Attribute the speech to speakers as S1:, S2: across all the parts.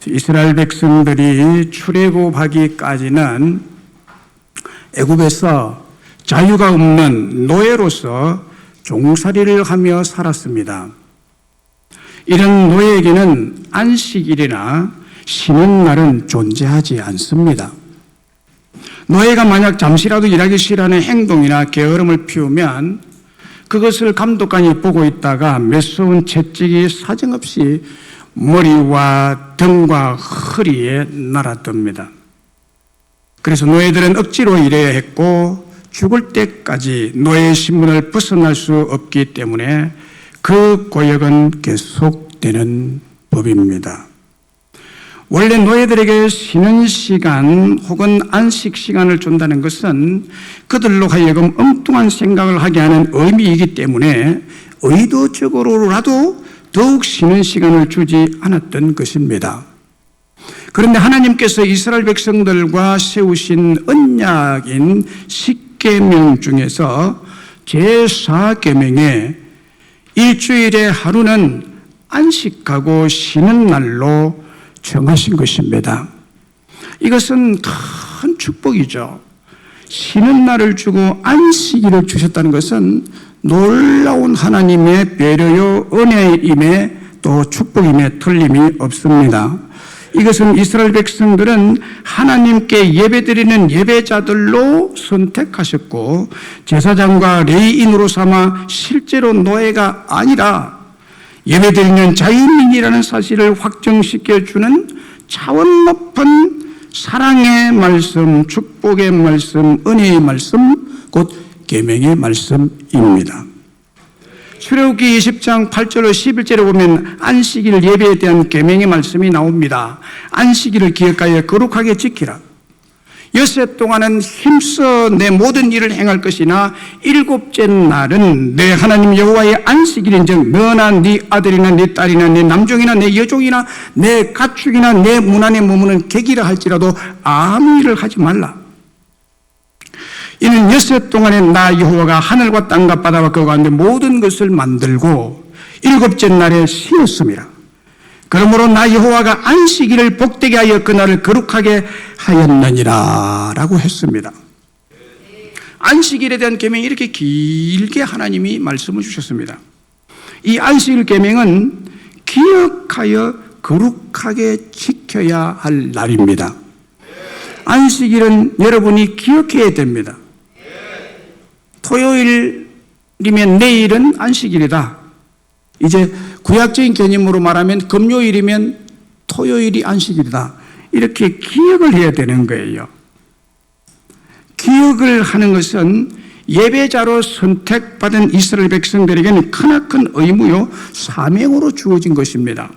S1: 이스라엘 백성들이 출애굽하기까지는 애굽에서 자유가 없는 노예로서 종살이를 하며 살았습니다. 이런 노예에게는 안식일이나 쉬는 날은 존재하지 않습니다. 노예가 만약 잠시라도 일하기 싫어하는 행동이나 게으름을 피우면 그것을 감독관이 보고 있다가 매서운 채찍이 사정없이 머리와 등과 허리에 날아듭니다. 그래서 노예들은 억지로 일해야 했고 죽을 때까지 노예 신분을 벗어날 수 없기 때문에 그 고역은 계속되는 법입니다. 원래 노예들에게 쉬는 시간 혹은 안식 시간을 준다는 것은 그들로 하여금 엉뚱한 생각을 하게 하는 의미이기 때문에 의도적으로라도 더욱 쉬는 시간을 주지 않았던 것입니다. 그런데 하나님께서 이스라엘 백성들과 세우신 언약인 10계명 중에서 제4계명에 일주일의 하루는 안식하고 쉬는 날로 정하신 것입니다. 이것은 큰 축복이죠. 쉬는 날을 주고 안식일을 주셨다는 것은 놀라운 하나님의 배려요 은혜임에 또 축복임에 틀림이 없습니다. 이것은 이스라엘 백성들은 하나님께 예배드리는 예배자들로 선택하셨고 제사장과 레위인으로 삼아 실제로 노예가 아니라 예배드리는 자유민이라는 사실을 확정시켜주는 차원 높은 사랑의 말씀, 축복의 말씀, 은혜의 말씀, 곧 계명의 말씀입니다. 출애굽기 20장 8절로 11절에 보면 안식일 예배에 대한 계명의 말씀이 나옵니다. 안식일을 기억하여 거룩하게 지키라. 엿새 동안은 힘써 내 모든 일을 행할 것이나 일곱째 날은 내 하나님 여호와의 안식일인즉 너나 네 아들이나 네 딸이나 네 남종이나 네 여종이나 내 가축이나 내 문 안에 머무는 객이라 할지라도 아무 일을 하지 말라. 이는 엿새 동안에 나 여호와가 하늘과 땅과 바다와 그 가운데 모든 것을 만들고 일곱째 날에 쉬었음이라. 그러므로 나 여호와가 안식일을 복되게 하여 그날을 거룩하게 하였느니라 라고 했습니다. 안식일에 대한 계명이 이렇게 길게 하나님이 말씀을 주셨습니다. 이 안식일 계명은 기억하여 거룩하게 지켜야 할 날입니다. 안식일은 여러분이 기억해야 됩니다. 토요일이면 내일은 안식일이다. 이제 구약적인 개념으로 말하면 금요일이면 토요일이 안식일이다. 이렇게 기억을 해야 되는 거예요. 기억을 하는 것은 예배자로 선택받은 이스라엘 백성들에게는 크나큰 의무요 사명으로 주어진 것입니다.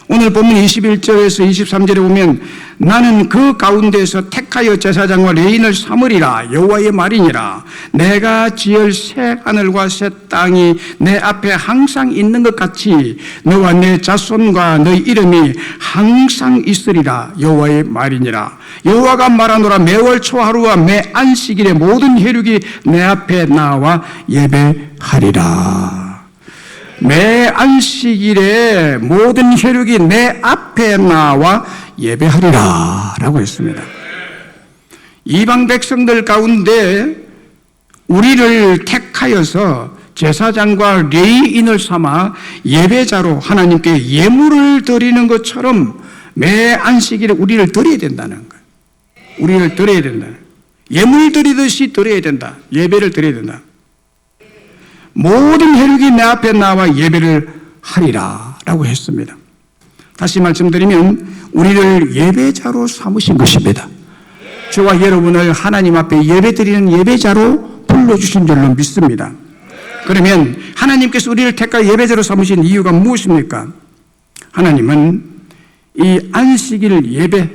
S1: 오늘 본문 21절에서 23절에 보면 나는 그 가운데에서 택하여 제사장과 레위인을 삼으리라 여호와의 말이니라. 내가 지을 새 하늘과 새 땅이 내 앞에 항상 있는 것 같이 너와 내 자손과 너희 이름이 항상 있으리라 여호와의 말이니라. 여호와가 말하노라 매월 초하루와 매 안식일의 모든 혈육이 내 앞에 나와 예배하리라. 매 안식일에 모든 혈육이 내 앞에 나와 예배하리라 라고 했습니다. 이방 백성들 가운데 우리를 택하여서 제사장과 레위인을 삼아 예배자로 하나님께 예물을 드리는 것처럼 매 안식일에 우리를 드려야 된다는 거예요. 우리를 드려야 된다. 예물 드리듯이 드려야 된다. 예배를 드려야 된다. 모든 혈육이 내 앞에 나와 예배를 하리라 라고 했습니다. 다시 말씀드리면 우리를 예배자로 삼으신 것입니다. 저와 여러분을 하나님 앞에 예배드리는 예배자로 불러주신 줄로 믿습니다. 그러면 하나님께서 우리를 택하여 예배자로 삼으신 이유가 무엇입니까? 하나님은 이 안식일 예배,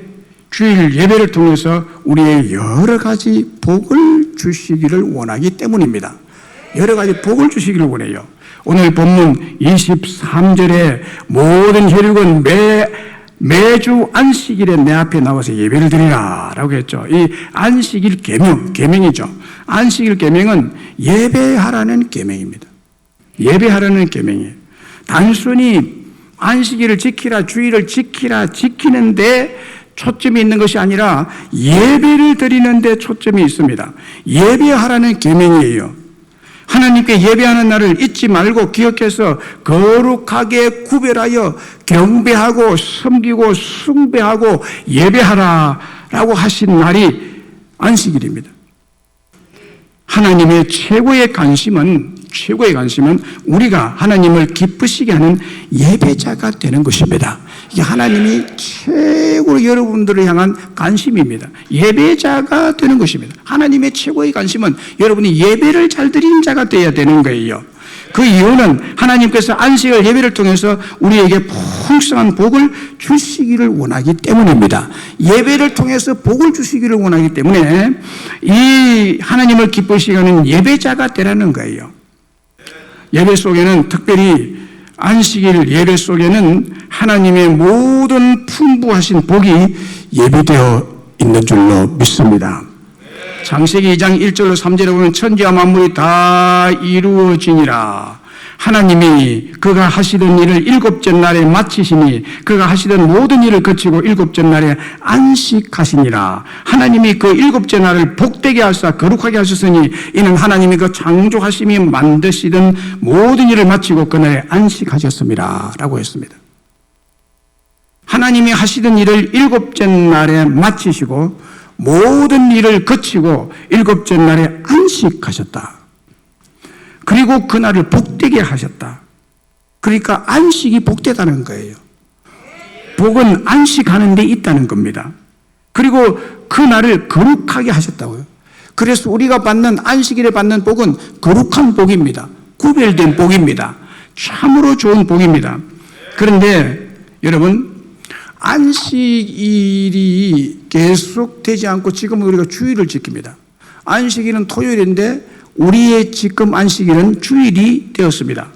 S1: 주일 예배를 통해서 우리의 여러 가지 복을 주시기를 원하기 때문입니다. 여러 가지 복을 주시기를 원해요. 오늘 본문 23절에 모든 혈육은 매주 안식일에 내 앞에 나와서 예배를 드리라 라고 했죠. 이 안식일 계명이죠. 안식일 계명은 예배하라는 계명입니다. 예배하라는 계명이에요. 단순히 안식일을 지키라, 주일을 지키라, 지키는데 초점이 있는 것이 아니라 예배를 드리는 데 초점이 있습니다. 예배하라는 계명이에요. 하나님께 예배하는 날을 잊지 말고 기억해서 거룩하게 구별하여 경배하고 섬기고 숭배하고 예배하라라고 하신 날이 안식일입니다. 하나님의 최고의 관심은 우리가 하나님을 기쁘시게 하는 예배자가 되는 것입니다. 이게 하나님이 최고로 여러분들을 향한 관심입니다. 예배자가 되는 것입니다. 하나님의 최고의 관심은 여러분이 예배를 잘 드리는 자가 되어야 되는 거예요. 그 이유는 하나님께서 안식을 예배를 통해서 우리에게 풍성한 복을 주시기를 원하기 때문입니다. 예배를 통해서 복을 주시기를 원하기 때문에 이 하나님을 기쁘시게 하는 예배자가 되라는 거예요. 예배 속에는 특별히 안식일 예배 속에는 하나님의 모든 풍부하신 복이 예비되어 있는 줄로 믿습니다. 창세기 2장 1절로 3절에 보면 천지와 만물이 다 이루어지니라. 하나님이 그가 하시던 일을 일곱째 날에 마치시니 그가 하시던 모든 일을 거치고 일곱째 날에 안식하시니라. 하나님이 그 일곱째 날을 복되게 하사 거룩하게 하셨으니 이는 하나님이 그 창조하심이 만드시던 모든 일을 마치고 그날에 안식하셨습니다 라고 했습니다. 하나님이 하시던 일을 일곱째 날에 마치시고 모든 일을 거치고 일곱째 날에 안식하셨다. 그리고 그날을 복되게 하셨다. 그러니까 안식이 복되다는 거예요. 복은 안식하는 데 있다는 겁니다. 그리고 그날을 거룩하게 하셨다고요. 그래서 우리가 받는 안식일에 받는 복은 거룩한 복입니다. 구별된 복입니다. 참으로 좋은 복입니다. 그런데 여러분, 안식일이 계속되지 않고 지금 우리가 주일을 지킵니다. 안식일은 토요일인데 우리의 지금 안식일은 주일이 되었습니다.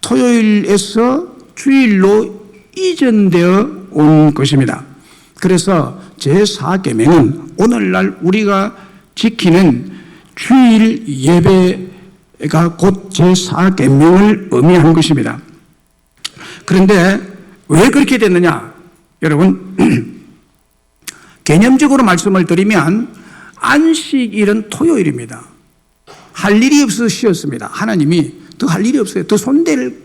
S1: 토요일에서 주일로 이전되어 온 것입니다. 그래서 제4계명은 오늘날 우리가 지키는 주일 예배가 곧 제4계명을 의미하는 것입니다. 그런데 왜 그렇게 됐느냐? 여러분, 개념적으로 말씀을 드리면 안식일은 토요일입니다. 할 일이 없어서 쉬었습니다. 하나님이 더 할 일이 없어요. 더 손댈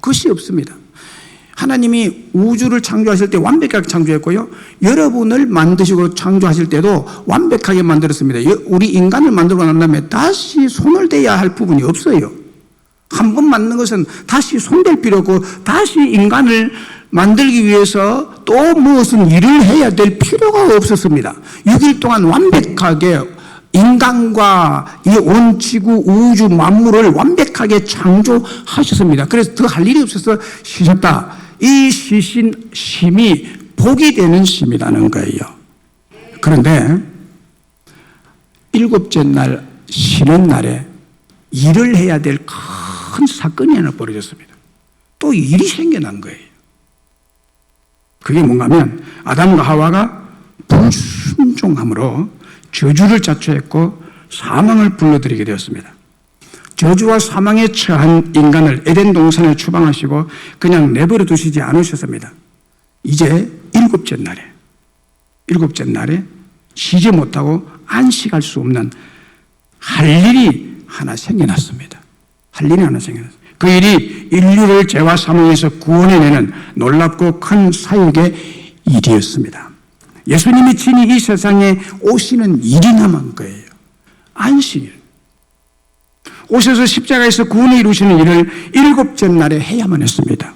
S1: 것이 없습니다. 하나님이 우주를 창조하실 때 완벽하게 창조했고요. 여러분을 만드시고 창조하실 때도 완벽하게 만들었습니다. 우리 인간을 만들고 난 다음에 다시 손을 대야 할 부분이 없어요. 한 번 만든 것은 다시 손댈 필요 없고 다시 인간을 만들기 위해서 또 무엇은 일을 해야 될 필요가 없었습니다. 6일 동안 완벽하게 인간과 이 온 지구 우주 만물을 완벽하게 창조하셨습니다. 그래서 더 할 일이 없어서 쉬셨다. 이 쉬신 쉼이 복이 되는 쉼이라는 거예요. 그런데 일곱째 날 쉬는 날에 일을 해야 될 큰 사건이 하나 벌어졌습니다. 또 일이 생겨난 거예요. 그게 뭔가 하면 아담과 하와가 불순종함으로 저주를 자초했고 사망을 불러들이게 되었습니다. 저주와 사망에 처한 인간을 에덴 동산에 추방하시고 그냥 내버려 두시지 않으셨습니다. 이제 일곱째 날에 쉬지 못하고 안식할 수 없는 할 일이 하나 생겨났습니다. 그 일이 인류를 죄와 사망에서 구원해내는 놀랍고 큰 사역의 일이었습니다. 예수님이 친히 이 세상에 오시는 일이 남은 거예요. 안식일. 오셔서 십자가에서 구원을 이루시는 일을 일곱째 날에 해야만 했습니다.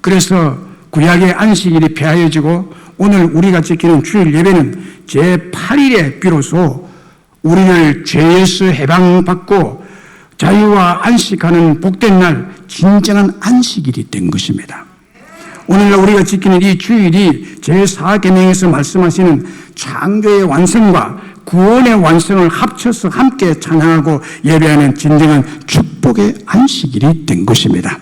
S1: 그래서 구약의 안식일이 폐하여지고 오늘 우리가 지키는 주일 예배는 제8일에 비로소 우리를 죄에서 해방받고 자유와 안식하는 복된 날, 진정한 안식일이 된 것입니다. 오늘날 우리가 지키는 이 주일이 제4계명에서 말씀하시는 창조의 완성과 구원의 완성을 합쳐서 함께 찬양하고 예배하는 진정한 축복의 안식일이 된 것입니다.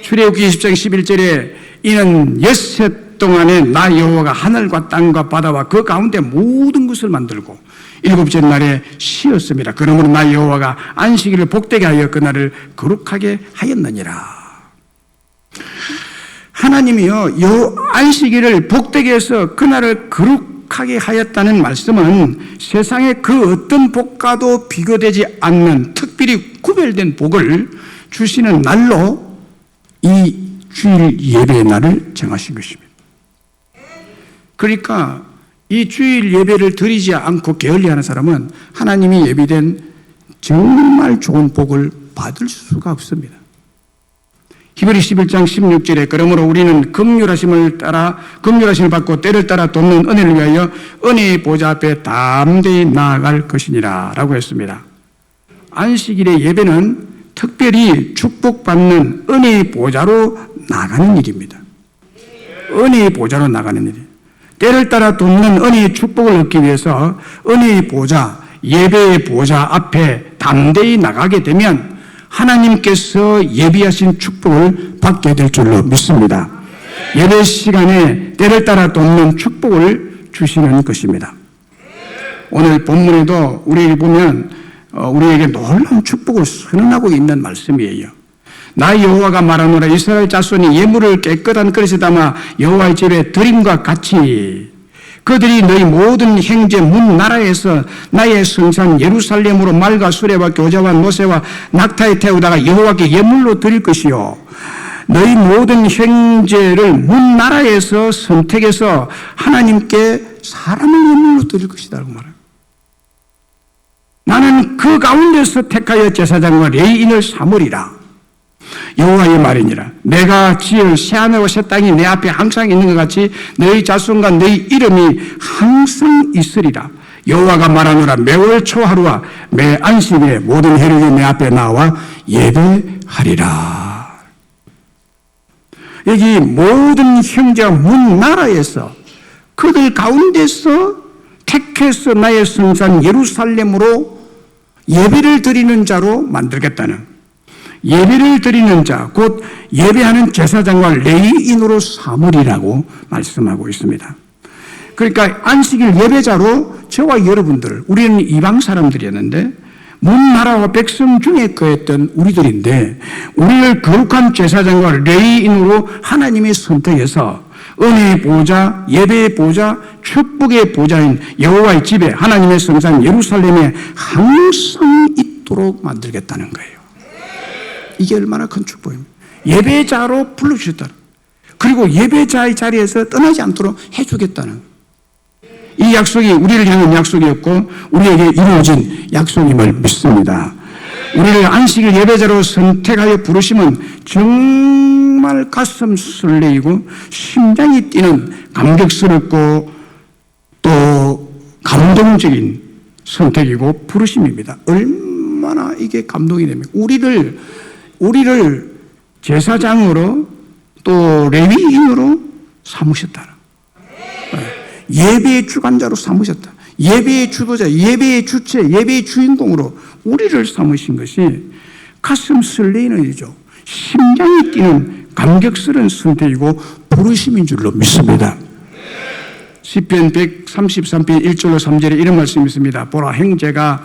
S1: 출애굽기 20장 11절에 이는 엿새 동안에 나 여호와가 하늘과 땅과 바다와 그 가운데 모든 것을 만들고 일곱째 날에 쉬었습니다. 그러므로 나 여호와가 안식일을 복되게 하여 그날을 거룩하게 하였느니라. 하나님이요, 안식일을 복되게 해서 그날을 거룩하게 하였다는 말씀은 세상의 그 어떤 복과도 비교되지 않는 특별히 구별된 복을 주시는 날로 이 주일 예배의 날을 정하신 것입니다. 그러니까 이 주일 예배를 드리지 않고 게을리하는 사람은 하나님이 예비된 정말 좋은 복을 받을 수가 없습니다. 히브리 11장 16절에 그러므로 우리는 긍휼하심을 받고 때를 따라 돕는 은혜를 위하여 은혜의 보좌 앞에 담대히 나아갈 것이니라 라고 했습니다. 안식일의 예배는 특별히 축복받는 은혜의 보좌로 나가는 일입니다. 은혜의 보좌로 나가는 일이에요. 때를 따라 돕는 은혜의 축복을 얻기 위해서 은혜의 보좌, 예배의 보좌 앞에 담대히 나가게 되면 하나님께서 예비하신 축복을 받게 될 줄로 믿습니다. 예배 시간에 때를 따라 돕는 축복을 주시는 것입니다. 오늘 본문에도 우리 보면 우리에게 놀라운 축복을 선언하고 있는 말씀이에요. 나 여호와가 말하노라 이스라엘 자손이 예물을 깨끗한 그릇에 담아 여호와의 집에 드림과 같이 그들이 너희 모든 형제 문 나라에서 나의 성산 예루살렘으로 말과 수레와 교자와 노새와 낙타에 태우다가 여호와께 예물로 드릴 것이요 너희 모든 형제를 문 나라에서 선택해서 하나님께 사람을 예물로 드릴 것이다 라고 말해요. 나는 그 가운데서 택하여 제사장과 레위인을 삼으리라. 여호와의 말이니라. 내가 지을 새하늘과 새 땅이 내 앞에 항상 있는 것 같이 너희 자손과 너희 이름이 항상 있으리라. 여호와가 말하노라. 매월 초하루와 매 안식일에 모든 혈육이 내 앞에 나와 예배하리라. 여기 모든 형제와 문 나라에서 그들 가운데서 택해서 나의 성산 예루살렘으로 예배를 드리는 자로 만들겠다는, 예배를 드리는 자, 곧 예배하는 제사장과 레위인으로 삼으리라고 말씀하고 있습니다. 그러니까 안식일 예배자로 저와 여러분들, 우리는 이방 사람들이었는데 문나라와 백성 중에 거했던 우리들인데 우리를 거룩한 제사장과 레위인으로 하나님이 선택해서 은혜의 보좌, 예배의 보좌, 축복의 보좌인 여호와의 집에 하나님의 성산 예루살렘에 항상 있도록 만들겠다는 거예요. 이게 얼마나 큰 축복입니다. 예배자로 불러주셨다. 그리고 예배자의 자리에서 떠나지 않도록 해주겠다는 거예요. 이 약속이 우리를 향한 약속이었고 우리에게 이루어진 약속임을 믿습니다. 우리를 안식일 예배자로 선택하여 부르심은 정말 가슴 설레이고 심장이 뛰는 감격스럽고 또 감동적인 선택이고 부르심입니다. 얼마나 이게 감동이 됩니까? 우리를 제사장으로 또 레위인으로 삼으셨다. 예배의 주관자로 삼으셨다. 예배의 주도자, 예배의 주체, 예배의 주인공으로 우리를 삼으신 것이 가슴 설레이는 일이죠. 심장이 뛰는 감격스러운 선택이고 부르심인 줄로 믿습니다. 시편 133편 1절로 3절에 이런 말씀이 있습니다. 보라, 형제가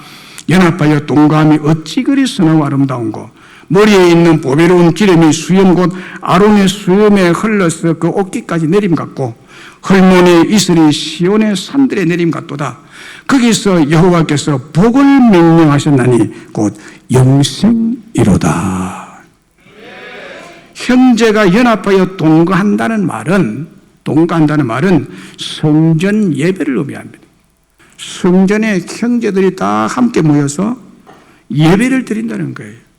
S1: 연합하여 동감이 어찌 그리 선하고 아름다운고, 머리에 있는 보배로운 기름이 수염 곧 아론의 수염에 흘러서 그 옷깃까지 내림 같고 헐몬의 이슬이 시온의 산들에 내림 같도다. 거기서 여호와께서 복을 명령하셨나니 곧 영생이로다. 형제가 연합하여 동거한다는 말은 성전 예배를 의미합니다. 성전에 형제들이 다 함께 모여서 예배를 드린다는 거예요.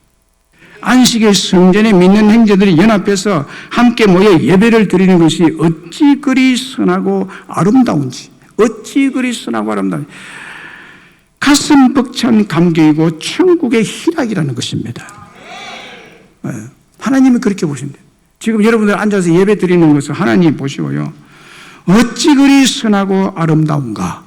S1: 안식일 성전에 믿는 형제들이 연합해서 함께 모여 예배를 드리는 것이 어찌 그리 선하고 아름다운지, 가슴 벅찬 감격이고 천국의 희락이라는 것입니다. 하나님이 그렇게 보신대. 지금 여러분들 앉아서 예배 드리는 것을 하나님 보시고요, 어찌 그리 선하고 아름다운가.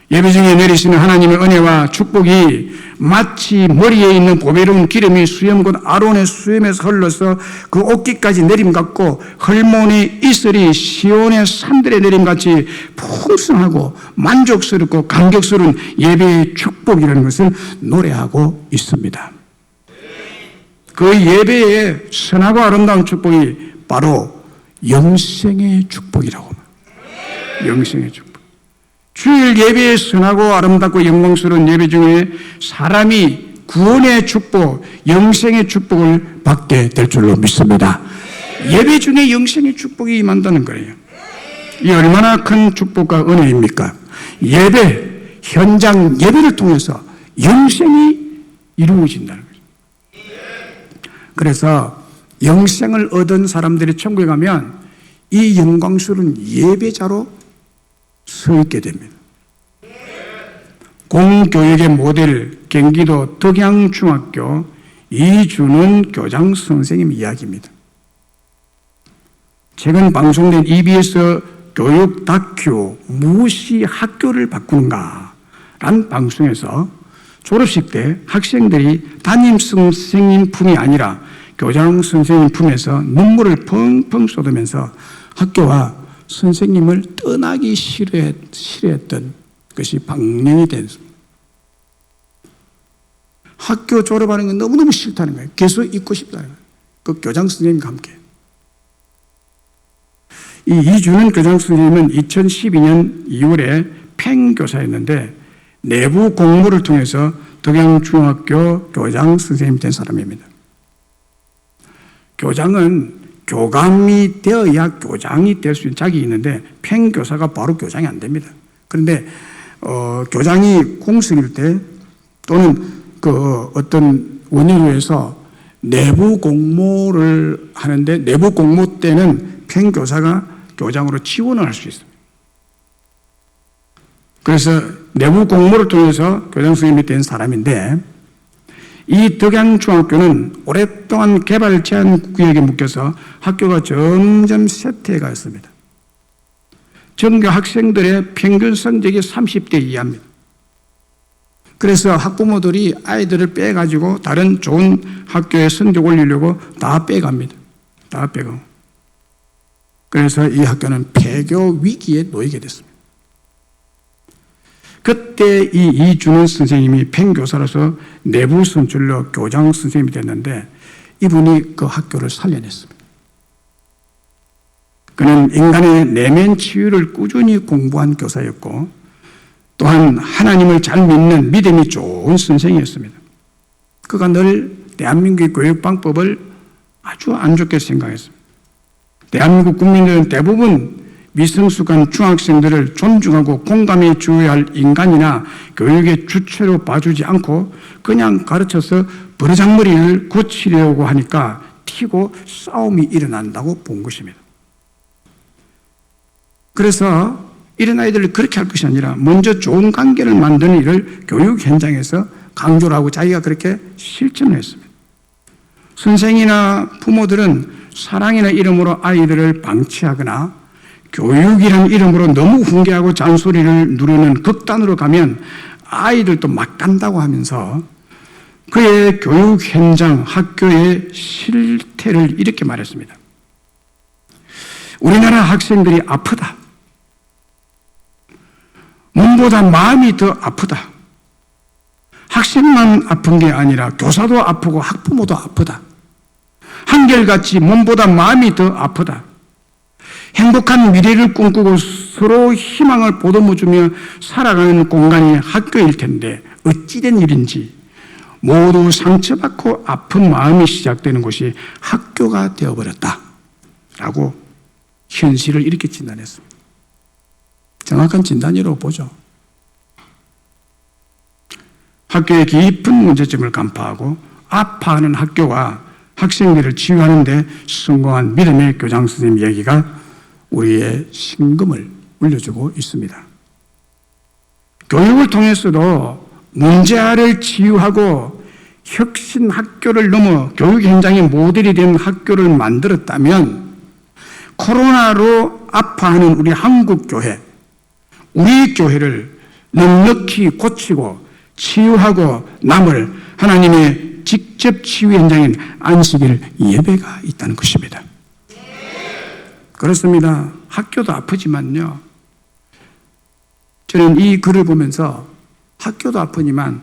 S1: 예배 중에 내리시는 하나님의 은혜와 축복이 마치 머리에 있는 보배로운 기름이 수염 곧 아론의 수염에서 흘러서 그 옷깃까지 내림 같고 헐몬의 이슬이 시온의 산들에 내림 같이 풍성하고 만족스럽고 감격스러운 예배의 축복이라는 것을 노래하고 있습니다. 그 예배의 선하고 아름다운 축복이 바로 영생의 축복이라고 합니다. 영생의 축복. 주일 예배의 선하고 아름답고 영광스러운 예배 중에 사람이 구원의 축복, 영생의 축복을 받게 될 줄로 믿습니다. 예배 중에 영생의 축복이 임한다는 거예요. 이 얼마나 큰 축복과 은혜입니까? 예배, 현장 예배를 통해서 영생이 이루어진다는 거죠. 그래서 영생을 얻은 사람들이 천국에 가면 이 영광스러운 예배자로 서 있게 됩니다. 공교육의 모델 경기도 덕양중학교 이준원 교장 선생님 이야기입니다. 최근 방송된 EBS 교육 다큐 무엇이 학교를 바꾸는가 라는 방송에서 졸업식 때 학생들이 담임 선생님 품이 아니라 교장 선생님 품에서 눈물을 펑펑 쏟으면서 학교와 선생님을 떠나기 싫어했던 것이 방영이 됐습니다. 학교 졸업하는 건 너무너무 싫다는 거예요. 계속 있고 싶다는 거예요. 그 교장 선생님과 함께. 이 이준원 교장 선생님은 2012년 2월에 팽교사였는데 내부 공모를 통해서 덕양중학교 교장 선생님이 된 사람입니다. 교장은 교감이 되어야 교장이 될 수 있는 자격이 있는데 팽교사가 바로 교장이 안 됩니다. 그런데 교장이 공석일 때 또는 그 어떤 원효로에서 내부 공모를 하는데 내부 공모 때는 팽교사가 교장으로 지원을 할 수 있습니다. 그래서 내부 공모를 통해서 교장 선생님이 된 사람인데 이 덕양중학교는 오랫동안 개발 제한 구역에 묶여서 학교가 점점 쇠퇴해 갔습니다. 전교 학생들의 평균 성적이 30대 이하입니다. 그래서 학부모들이 아이들을 빼가지고 다른 좋은 학교에 성적 올리려고 다 빼갑니다. 다 빼고. 그래서 이 학교는 폐교 위기에 놓이게 됐습니다. 그때 이 이준원 선생님이 팽교사로서 내부 선출로 교장 선생님이 됐는데 이분이 그 학교를 살려냈습니다. 그는 인간의 내면 치유를 꾸준히 공부한 교사였고 또한 하나님을 잘 믿는 믿음이 좋은 선생이었습니다. 그가 늘 대한민국의 교육 방법을 아주 안 좋게 생각했습니다. 대한민국 국민들은 대부분 미성숙한 중학생들을 존중하고 공감해 주어야 할 인간이나 교육의 주체로 봐주지 않고 그냥 가르쳐서 버르장머리를 고치려고 하니까 튀고 싸움이 일어난다고 본 것입니다. 그래서 이런 아이들을 그렇게 할 것이 아니라 먼저 좋은 관계를 만드는 일을 교육 현장에서 강조를 하고 자기가 그렇게 실천을 했습니다. 선생이나 부모들은 사랑이나 이름으로 아이들을 방치하거나 교육이라는 이름으로 너무 훈계하고 잔소리를 누르는 극단으로 가면 아이들도 막 간다고 하면서 그의 교육 현장, 학교의 실태를 이렇게 말했습니다. 우리나라 학생들이 아프다. 몸보다 마음이 더 아프다. 학생만 아픈 게 아니라 교사도 아프고 학부모도 아프다. 한결같이 몸보다 마음이 더 아프다. 행복한 미래를 꿈꾸고 서로 희망을 보듬어주며 살아가는 공간이 학교일 텐데 어찌된 일인지 모두 상처받고 아픈 마음이 시작되는 곳이 학교가 되어버렸다 라고 현실을 이렇게 진단했습니다. 정확한 진단이라고 보죠. 학교의 깊은 문제점을 간파하고 아파하는 학교와 학생들을 치유하는 데 성공한 믿음의 교장 선생님 이야기가 우리의 심금을 울려주고 있습니다. 교육을 통해서도 문제아를 치유하고 혁신 학교를 넘어 교육 현장의 모델이 된 학교를 만들었다면 코로나로 아파하는 우리 한국교회, 우리 교회를 넉넉히 고치고 치유하고 남을 하나님의 직접 치유 현장인 안식일 예배가 있다는 것입니다. 그렇습니다. 학교도 아프지만요. 저는 이 글을 보면서 학교도 아프지만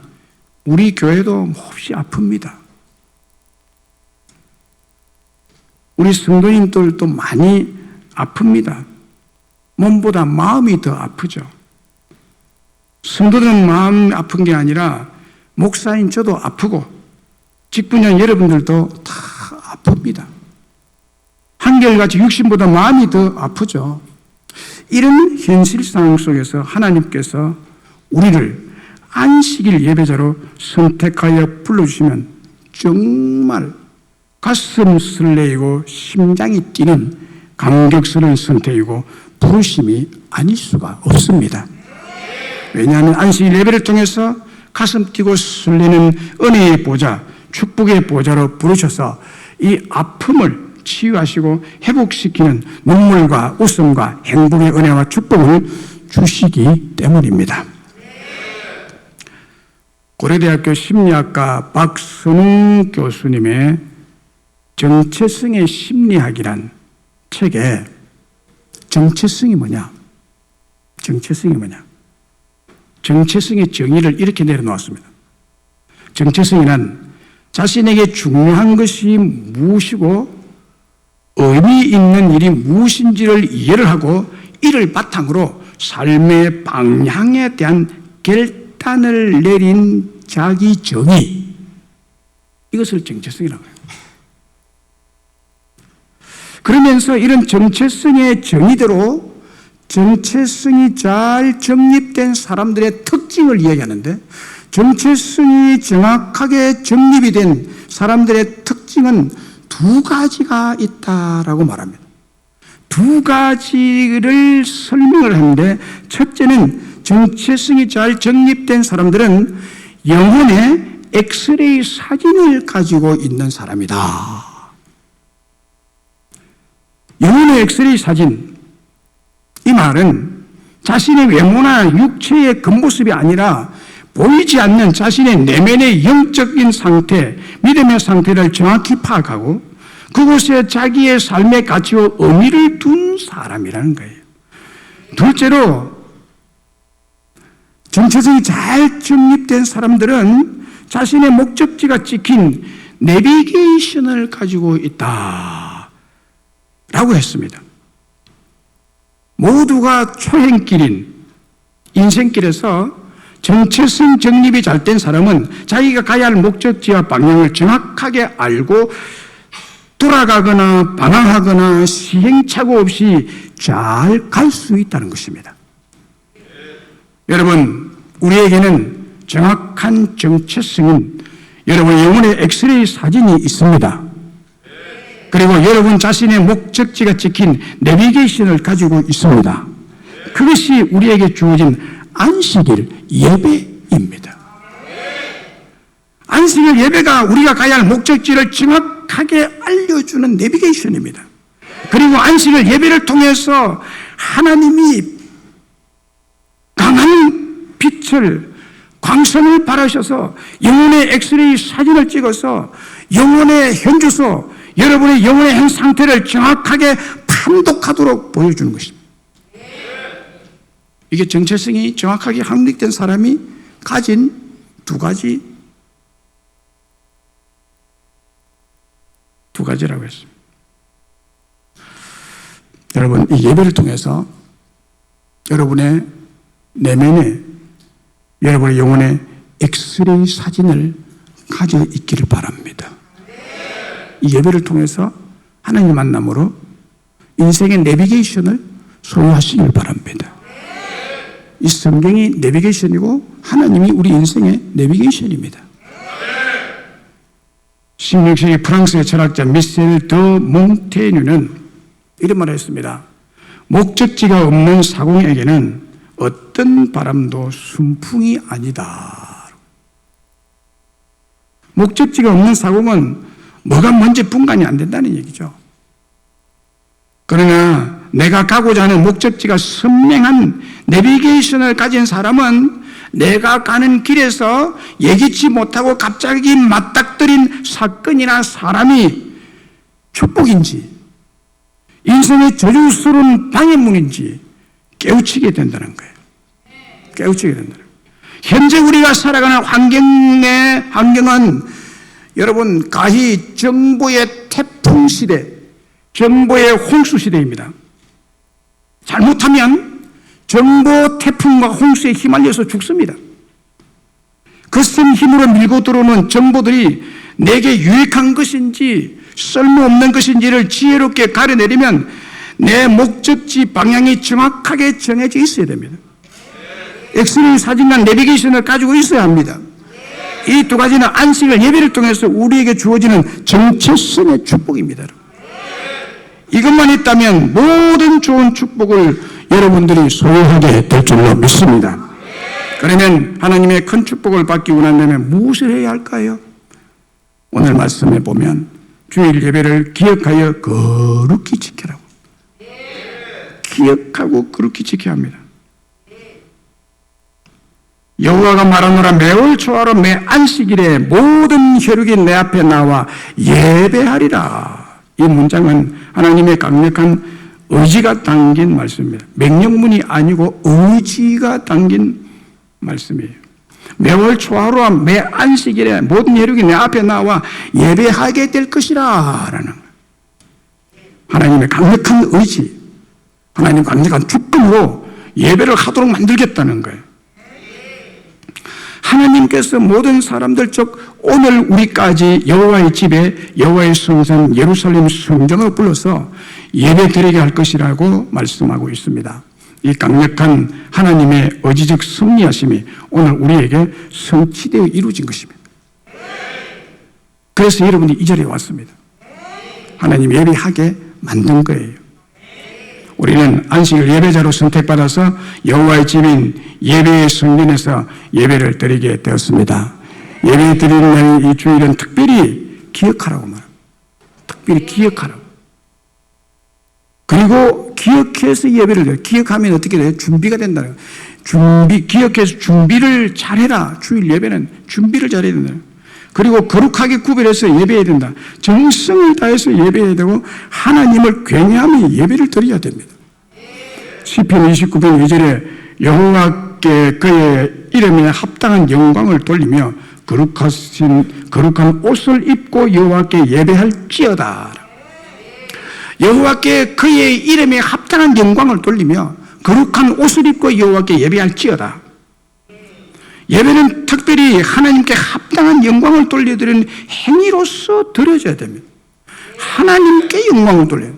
S1: 우리 교회도 몹시 아픕니다. 우리 성도님들도 많이 아픕니다. 몸보다 마음이 더 아프죠. 성도들은 마음 아픈 게 아니라 목사인 저도 아프고 직분자 여러분들도 다 아픕니다. 한결같이 육신보다 마음이 더 아프죠. 이런 현실 상황 속에서 하나님께서 우리를 안식일 예배자로 선택하여 불러주시면 정말 가슴 설레이고 심장이 뛰는 감격스러운 선택이고 부르심이 아닐 수가 없습니다. 왜냐하면 안식일 예배를 통해서 가슴 뛰고 설레는 은혜의 보좌, 축복의 보좌로 부르셔서 이 아픔을 치유하시고 회복시키는 눈물과 웃음과 행복의 은혜와 축복을 주시기 때문입니다. 고려대학교 심리학과 박선웅 교수님의 정체성의 심리학이란 책에 정체성이 뭐냐? 정체성의 정의를 이렇게 내려놓았습니다. 정체성이란 자신에게 중요한 것이 무엇이고 의미 있는 일이 무엇인지를 이해를 하고 이를 바탕으로 삶의 방향에 대한 결단을 내린 자기 정의, 이것을 정체성이라고 해요. 그러면서 이런 정체성의 정의대로 정체성이 잘 정립된 사람들의 특징을 이야기하는데, 정체성이 정확하게 정립이 된 사람들의 특징은 두 가지가 있다라고 말합니다. 두 가지를 설명을 하는데, 첫째는 정체성이 잘 정립된 사람들은 영혼의 엑스레이 사진을 가지고 있는 사람이다. 영혼의 엑스레이 사진, 이 말은 자신의 외모나 육체의 겉모습이 아니라 보이지 않는 자신의 내면의 영적인 상태, 믿음의 상태를 정확히 파악하고 그곳에 자기의 삶의 가치와 의미를 둔 사람이라는 거예요. 둘째로, 정체성이 잘 정립된 사람들은 자신의 목적지가 찍힌 내비게이션을 가지고 있다 라고 했습니다. 모두가 초행길인 인생길에서 정체성 정립이 잘 된 사람은 자기가 가야 할 목적지와 방향을 정확하게 알고 돌아가거나 방황하거나 시행착오 없이 잘 갈 수 있다는 것입니다. 여러분, 우리에게는 정확한 정체성은 여러분의 영혼의 엑스레이 사진이 있습니다. 그리고 여러분 자신의 목적지가 찍힌 내비게이션을 가지고 있습니다. 그것이 우리에게 주어진 안식일 예배입니다. 안식일 예배가 우리가 가야 할 목적지를 정확하게 알려주는 내비게이션입니다. 그리고 안식일 예배를 통해서 하나님이 강한 빛을, 광선을 발하셔서 영혼의 엑스레이 사진을 찍어서 영혼의 현주소, 여러분의 영혼의 현 상태를 정확하게 판독하도록 보여주는 것입니다. 이게 정체성이 정확하게 확립된 사람이 가진 두 가지라고 했습니다. 여러분, 이 예배를 통해서 여러분의 내면에 여러분의 영혼의 엑스레이 사진을 가지고 있기를 바랍니다. 이 예배를 통해서 하나님 만남으로 인생의 내비게이션을 소유하시길 바랍니다. 이 성경이 내비게이션이고 하나님이 우리 인생의 내비게이션입니다. 16세기 프랑스의 철학자 미셸 더 몽테뉴는 이런 말을 했습니다. 목적지가 없는 사공에게는 어떤 바람도 순풍이 아니다. 목적지가 없는 사공은 뭐가 뭔지 분간이 안 된다는 얘기죠. 그러나 내가 가고자 하는 목적지가 선명한 내비게이션을 가진 사람은 내가 가는 길에서 예기치 못하고 갑자기 맞닥뜨린 사건이나 사람이 축복인지 인생의 저주스러운 방해문인지 깨우치게 된다는 거예요. 깨우치게 된다는 거예요. 현재 우리가 살아가는 환경은 여러분 가히 정보의 태풍 시대, 정보의 홍수 시대입니다. 잘못하면 정보 태풍과 홍수에 휘말려서 죽습니다. 거센 힘으로 밀고 들어오는 정보들이 내게 유익한 것인지 쓸모없는 것인지를 지혜롭게 가려내려면 내 목적지 방향이 정확하게 정해져 있어야 됩니다. 엑스레이 사진과 내비게이션을 가지고 있어야 합니다. 이 두 가지는 안식을 예배를 통해서 우리에게 주어지는 정체성의 축복입니다. 이것만 있다면 모든 좋은 축복을 여러분들이 소유하게 될 줄로 믿습니다. 그러면 하나님의 큰 축복을 받기 원한다면 무엇을 해야 할까요? 오늘 말씀에 보면 주일 예배를 기억하여 거룩히 지키라고. 기억하고 거룩히 지켜야 합니다. 여호와가 말하노라 매월 초하루 매 안식일에 모든 혈육이 내 앞에 나와 예배하리라. 이 문장은 하나님의 강력한 의지가 담긴 말씀입니다. 명령문이 아니고 의지가 담긴 말씀이에요. 매월 초하루와 매 안식일에 모든 혈육이 내 앞에 나와 예배하게 될 것이라 라는 하나님의 강력한 의지, 하나님 강력한 주권으로 예배를 하도록 만들겠다는 거예요. 하나님께서 모든 사람들 즉 오늘 우리까지 여호와의 집에 여호와의 성전 예루살렘 성전으로 불러서 예배 드리게 할 것이라고 말씀하고 있습니다. 이 강력한 하나님의 의지적 섭리하심이 오늘 우리에게 성취되어 이루어진 것입니다. 그래서 여러분이 이 자리에 왔습니다. 하나님 예배하게 만든 거예요. 우리는 안식일 예배자로 선택받아서 여호와의 집인 예배의 성전에서 예배를 드리게 되었습니다. 예배 드리는 이 주일은 특별히 기억하라고 말합니다. 특별히 기억하라고. 그리고 기억해서 예배를 드려요. 기억하면 어떻게 돼요? 준비가 된다는 거예요. 기억해서 준비를 잘해라. 주일 예배는 준비를 잘해야 된다. 그리고 거룩하게 구별해서 예배해야 된다. 정성을 다해서 예배해야 되고 하나님을 굉장히 예배를 드려야 됩니다. 시편 29편 2절에 여호와께 그의 이름에 합당한 영광을 돌리며 거룩한 옷을 입고 여호와께 예배할지어다. 여호와께 그의 이름에 합당한 영광을 돌리며 거룩한 옷을 입고 여호와께 예배할지어다. 예배는 특별히 하나님께 합당한 영광을 돌려드리는 행위로서 드려져야 됩니다. 하나님께 영광을 돌려요.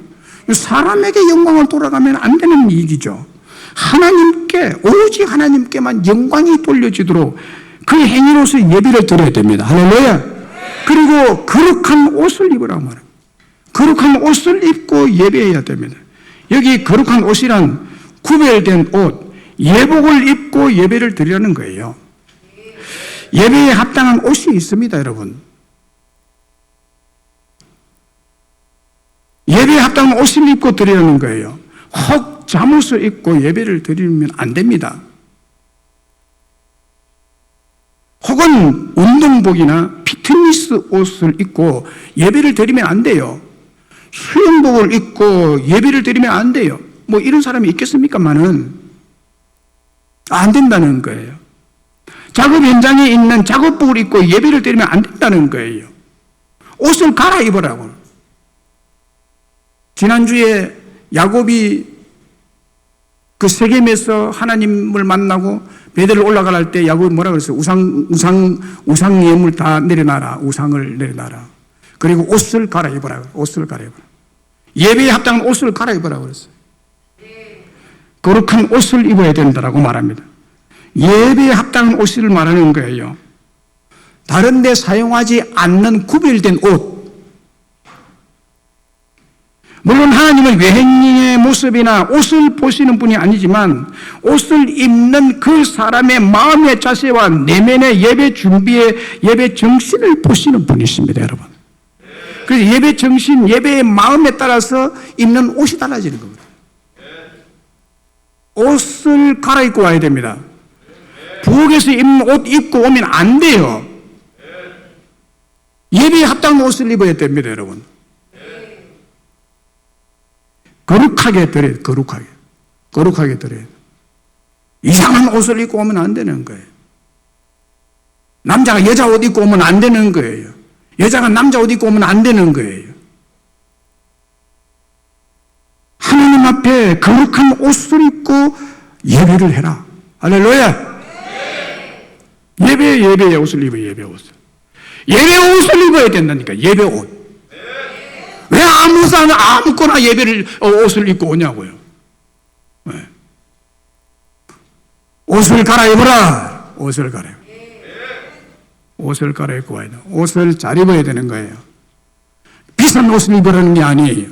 S1: 사람에게 영광을 돌아가면 안 되는 일이죠. 하나님께, 오직 하나님께만 영광이 돌려지도록 그 행위로서 예배를 드려야 됩니다. 할렐루야. 그리고 거룩한 옷을 입으라고 말합니다. 거룩한 옷을 입고 예배해야 됩니다. 여기 거룩한 옷이란 구별된 옷, 예복을 입고 예배를 드리라는 거예요. 예배에 합당한 옷이 있습니다, 여러분. 예배에 합당한 옷을 입고 드리라는 거예요. 혹 잠옷을 입고 예배를 드리면 안 됩니다. 혹은 운동복이나 피트니스 옷을 입고 예배를 드리면 안 돼요. 수영복을 입고 예배를 드리면 안 돼요. 뭐 이런 사람이 있겠습니까만은 안 된다는 거예요. 작업 현장에 있는 작업복을 입고 예배를 드리면 안 된다는 거예요. 옷을 갈아입으라고. 지난주에 야곱이 그 세겜에서 하나님을 만나고 베델을 올라갈 때 야곱이 뭐라 그랬어요? 우상 예물 다 내려놔라. 우상을 내려놔라. 그리고 옷을 갈아입으라. 옷을 갈아입으라. 예배에 합당한 옷을 갈아입으라 그랬어요. 거룩한 옷을 입어야 된다라고 말합니다. 예배에 합당한 옷을 말하는 거예요. 다른 데 사용하지 않는 구별된 옷. 물론 하나님은 외행의 모습이나 옷을 보시는 분이 아니지만 옷을 입는 그 사람의 마음의 자세와 내면의 예배 준비의 예배 정신을 보시는 분이십니다, 여러분. 그래서 예배 정신, 예배의 마음에 따라서 입는 옷이 달라지는 겁니다. 옷을 갈아입고 와야 됩니다. 부엌에서 입는 옷 입고 오면 안 돼요. 예배에 합당한 옷을 입어야 됩니다, 여러분. 거룩하게 드려야 돼요. 거룩하게 드려야 돼요. 이상한 옷을 입고 오면 안 되는 거예요. 남자가 여자 옷 입고 오면 안 되는 거예요. 여자가 남자 옷 입고 오면 안 되는 거예요. 앞에 거룩한 옷을 입고 예배를 해라. 할렐루야. 예배의 옷을 입어요. 예배 옷을. 예배 옷을 입어야 된다니까. 예배 옷. 왜 아무거나 예배를 옷을 입고 오냐고요. 네. 옷을 갈아입어라. 옷을 갈아입어. 옷을 갈아입고 와야 돼. 옷을 잘 입어야 되는 거예요. 비싼 옷을 입으라는 게 아니에요.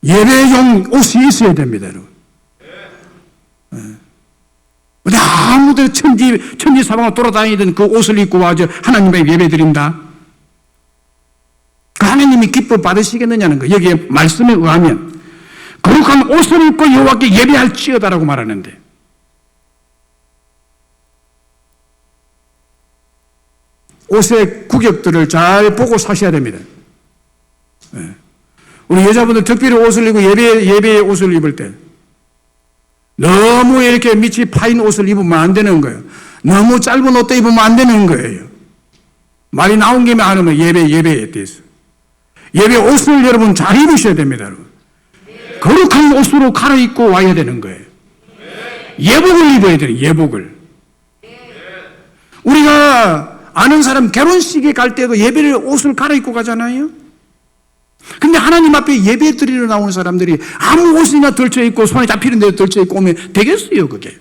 S1: 예배용 옷이 있어야 됩니다, 여러분. 네. 아무도 천지사방을 돌아다니던 그 옷을 입고 와서 하나님께 예배 드린다. 그 하나님이 기쁨 받으시겠느냐는 거. 여기에 말씀에 의하면 거룩한 옷을 입고 여호와께 예배할지어다라고 말하는데, 옷의 구격들을 잘 보고 사셔야 됩니다. 네. 우리 여자분들 특별히 옷을 입고 예배의 옷을 입을 때 너무 이렇게 밑이 파인 옷을 입으면 안 되는 거예요. 너무 짧은 옷도 입으면 안 되는 거예요. 말이 나온 김에 하는 예배에 대해서. 예배 옷을 여러분 잘 입으셔야 됩니다, 여러분. 거룩한 옷으로 갈아입고 와야 되는 거예요. 예복을 입어야 돼요, 예복을. 우리가 아는 사람 결혼식에 갈 때도 예배를 옷을 갈아입고 가잖아요. 근데 하나님 앞에 예배 드리러 나오는 사람들이 아무 옷이나 덜쳐입고 손에 잡히는 대로 덜쳐입고 오면 되겠어요, 그게.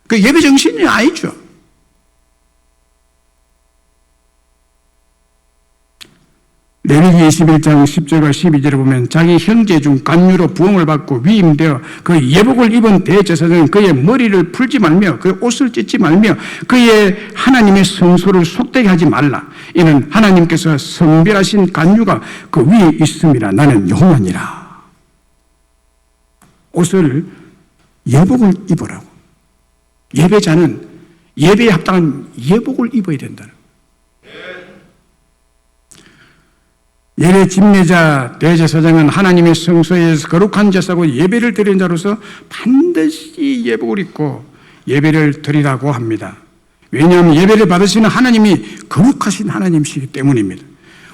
S1: 그 예배 정신이 아니죠. 레위기 21장 10절과 12절에 보면 자기 형제 중 간유로 부흥을 받고 위임되어 그 예복을 입은 대제사장은 그의 머리를 풀지 말며 그 옷을 찢지 말며 그의 하나님의 성소를 속되게 하지 말라. 이는 하나님께서 성별하신 간유가 그 위에 있음이라. 나는 여호와니라. 옷을 예복을 입으라고. 예배자는 예배에 합당한 예복을 입어야 된다는. 예배 집례자 대제사장은 하나님의 성소에서 거룩한 제사고 예배를 드리는 자로서 반드시 예복을 입고 예배를 드리라고 합니다. 왜냐하면 예배를 받으시는 하나님이 거룩하신 하나님이시기 때문입니다.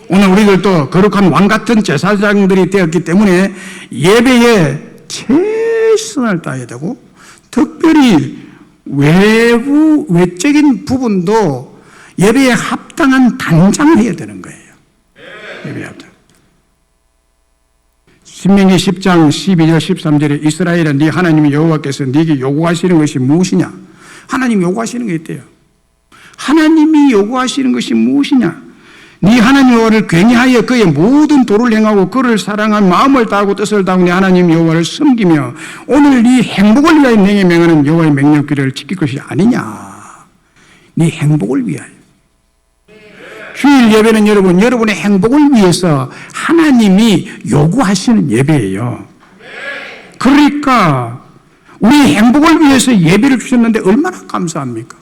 S1: 오늘 우리들도 거룩한 왕 같은 제사장들이 되었기 때문에 예배에 최선을 다해야 되고, 특별히 외적인 부분도 예배에 합당한 단장을 해야 되는 거예요. 신명기 10장 12절 13절에 이스라엘아 네 하나님 여호와께서 네게 요구하시는 것이 무엇이냐? 하나님이 요구하시는 게 있대요. 하나님이 요구하시는 것이 무엇이냐? 네 하나님 여호와를 굉해하여 그의 모든 도를 행하고 그를 사랑한 마음을 다하고 뜻을 다하고 네 하나님 여호와를 섬기며 오늘 네 행복을 위하여 내게 명하는 여호와의 명령규례를 지킬 것이 아니냐? 네 행복을 위하여. 주일 예배는 여러분의 행복을 위해서 하나님이 요구하시는 예배예요. 그러니까 우리 행복을 위해서 예배를 주셨는데 얼마나 감사합니까?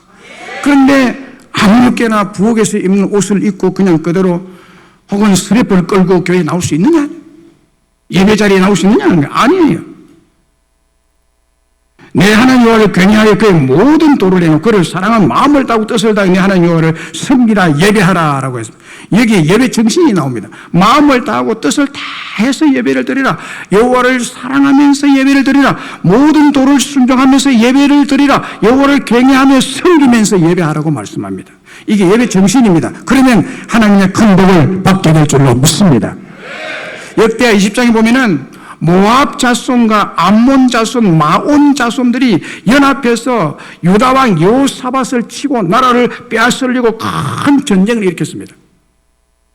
S1: 그런데 아무렇게나 부엌에서 입는 옷을 입고 그냥 그대로 혹은 스트랩을 끌고 교회에 나올 수 있느냐? 예배 자리에 나올 수 있느냐는 게 아니에요. 내 하나님 여호와를 굉해하여 그의 모든 도를 행하고 그를 사랑한 마음을 다하고 뜻을 다하여 내 하나님 여호와를 섬기라 예배하라라고 했습니다. 여기에 예배 정신이 나옵니다. 마음을 다하고 뜻을 다해서 예배를 드리라. 여호와를 사랑하면서 예배를 드리라. 모든 도를 순종하면서 예배를 드리라. 여호와를 굉해하며 섬기면서 예배하라고 말씀합니다. 이게 예배 정신입니다. 그러면 하나님의 큰 복을 받게 될 줄로 믿습니다. 역대하 20장에 보면은 모압 자손과 암몬 자손, 마온 자손들이 연합해서 유다 왕 여호사밧을 치고 나라를 빼앗으려고 큰 전쟁을 일으켰습니다.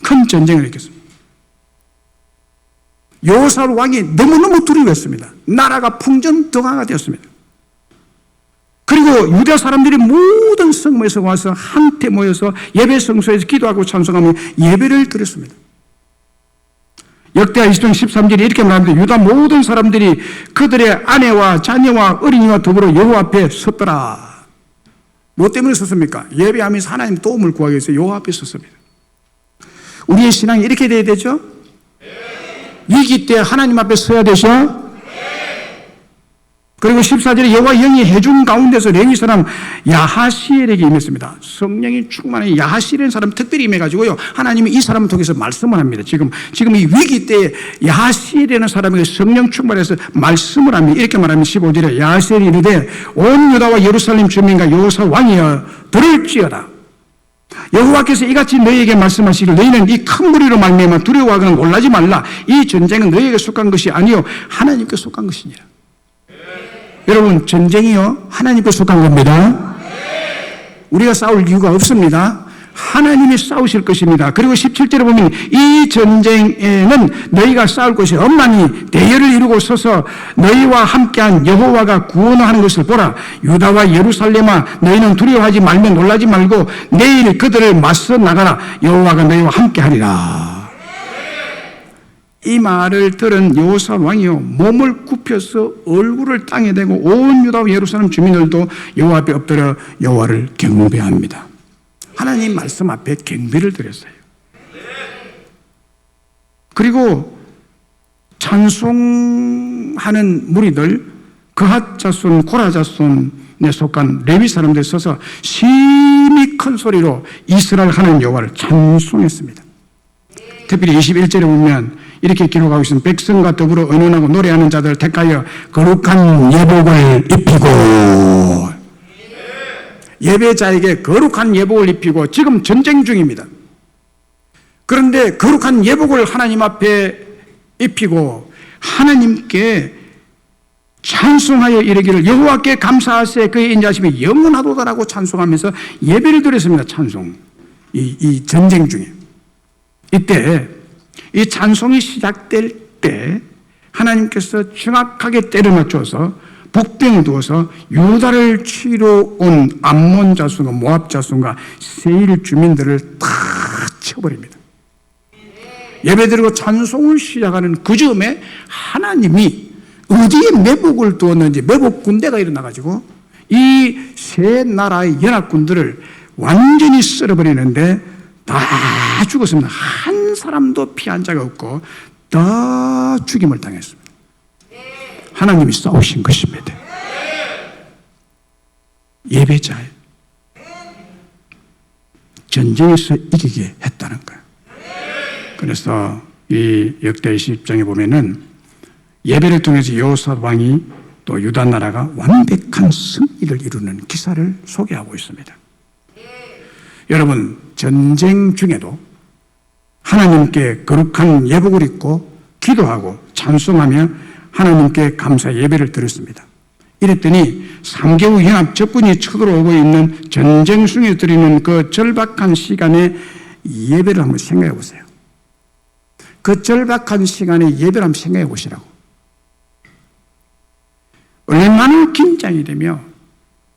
S1: 큰 전쟁을 일으켰습니다. 여호사밧 왕이 너무너무 두려워했습니다. 나라가 풍전등화가 되었습니다. 그리고 유다 사람들이 모든 성읍에서 와서 한테 모여서 예배 성소에서 기도하고 찬송하며 예배를 드렸습니다. 역대하 20장 13절에 이렇게 말합니다. 유다 모든 사람들이 그들의 아내와 자녀와 어린이와 더불어 여호와 앞에 섰더라. 무엇 때문에 섰습니까? 예배하면서 하나님 도움을 구하기 위해서 여호와 앞에 섰습니다. 우리의 신앙이 이렇게 돼야 되죠? 위기 때 하나님 앞에 서야 되죠? 그리고 14절에 여호와 영이 해중 가운데서 레위 사람 야하시엘에게 임했습니다. 성령이 충만한 야하시엘이라는 사람 특별히 임해가지고요. 하나님이 이 사람을 통해서 말씀을 합니다. 지금 이 위기 때에 야하시엘이라는 사람에게 성령 충만해서 말씀을 합니다. 이렇게 말하면 15절에 야하시엘이 이르되 온 유다와 예루살렘 주민과 여호사 왕이여 들을지어다. 여호와께서 이같이 너희에게 말씀하시기를 너희는 이 큰 무리로 말미암아 두려워하거나 놀라지 말라. 이 전쟁은 너희에게 속한 것이 아니요 하나님께 속한 것이니라. 여러분, 전쟁이요 하나님께 속한 겁니다. 우리가 싸울 이유가 없습니다. 하나님이 싸우실 것입니다. 그리고 17절에 보면 이 전쟁에는 너희가 싸울 것이 없나니 대열을 이루고 서서 너희와 함께한 여호와가 구원하는 것을 보라. 유다와 예루살렘아 너희는 두려워하지 말며 놀라지 말고 내일 그들을 맞서 나가라. 여호와가 너희와 함께하리라. 이 말을 들은 여호사 왕이요 몸을 굽혀서 얼굴을 땅에 대고 온 유다와 예루살렘 주민들도 여호와 앞에 엎드려 여호와를 경배합니다. 하나님 말씀 앞에 경배를 드렸어요. 그리고 찬송하는 무리들 그핫 자손 고라 자손에 속한 레위 사람들이 서서 심히 큰 소리로 이스라엘 하나님 여호와를 찬송했습니다. 특별히 21절에 보면 이렇게 기록하고 있습니다. 백성과 더불어 의논하고 노래하는 자들 택하여 거룩한 예복을 입히고 예배자에게 거룩한 예복을 입히고 지금 전쟁 중입니다. 그런데 거룩한 예복을 하나님 앞에 입히고 하나님께 찬송하여 이르기를 여호와께 감사하세 그의 인자하심이 영원하도다라고 찬송하면서 예배를 드렸습니다. 찬송. 이 전쟁 중에. 이때 이 찬송이 시작될 때 하나님께서 정확하게 때려 맞춰서 복병을 두어서 유다를 치러 온 암몬 자손과 모압 자손과 세일 주민들을 다 쳐버립니다. 예배드리고 찬송을 시작하는 그 즈음에 하나님이 어디에 매복을 두었는지 매복 군대가 일어나가지고 이 세 나라의 연합군들을 완전히 쓸어버리는데 다 죽었습니다. 한 사람도 피한 자가 없고 다 죽임을 당했습니다. 하나님이 싸우신 것입니다. 예배자예요. 전쟁에서 이기게 했다는 거예요. 그래서 이 역대 20장에 보면은 예배를 통해서 여호사 왕이 또 유다 나라가 완벽한 승리를 이루는 기사를 소개하고 있습니다. 여러분, 전쟁 중에도 하나님께 거룩한 예복을 입고 기도하고 찬송하며 하나님께 감사 예배를 드렸습니다. 이랬더니 3개월 연합 적군이 쳐들어오고 있는 전쟁 중에 드리는 그 절박한 시간에 예배를 한번 생각해 보세요. 그 절박한 시간에 예배를 한번 생각해 보시라고. 얼마나 긴장이 되며